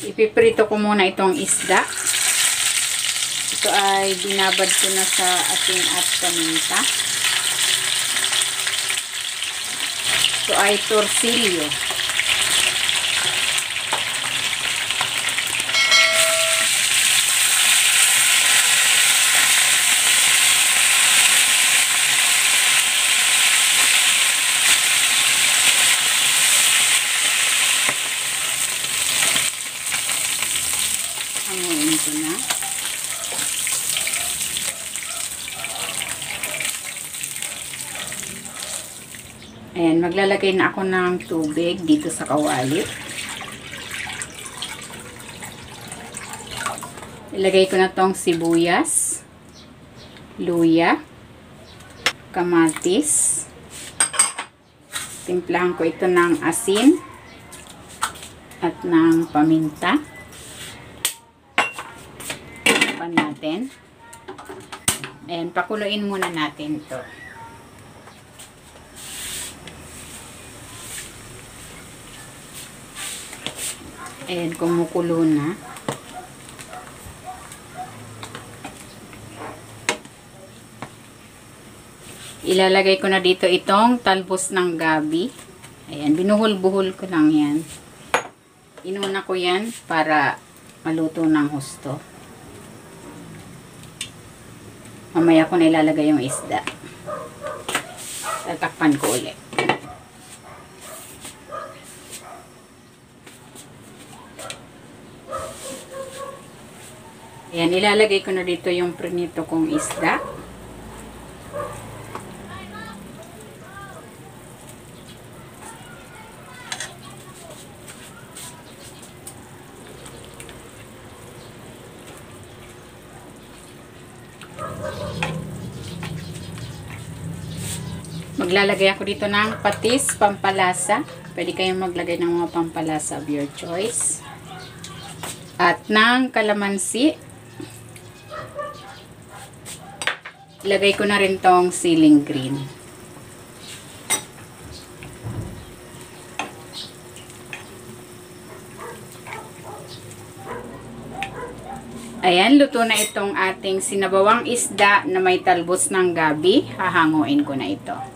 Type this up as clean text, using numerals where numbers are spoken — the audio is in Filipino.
Ipiprito ko muna itong isda. Ito ay binabad ko na sa asin at paminta. Ito ay torsilyo. Hanguin ko na. Ayan, maglalagay na ako ng tubig dito sa kawali. Ilagay ko na tong sibuyas, luya, kamatis. Timplahan ko ito ng asin at ng paminta. Takpan natin. Ayan, pakuluin muna natin ito. Ayan, kumukulo na. Ilalagay ko na dito itong talbos ng gabi. Ayan, binuhol-buhol ko lang yan. Inuna ko yan para maluto ng husto. Mamaya ko na ilalagay yung isda. Tatakpan ko ulit. Ayan, ilalagay ko na dito yung prinito kong isda. Maglalagay ako dito ng patis, pampalasa. Pwede kayong maglagay ng mga pampalasa of your choice. At ng kalamansi. Ilagay ko na rin tong ceiling green. Ayan, luto na itong ating sinabawang isda na may talbos ng gabi. Hahanguin ko na ito.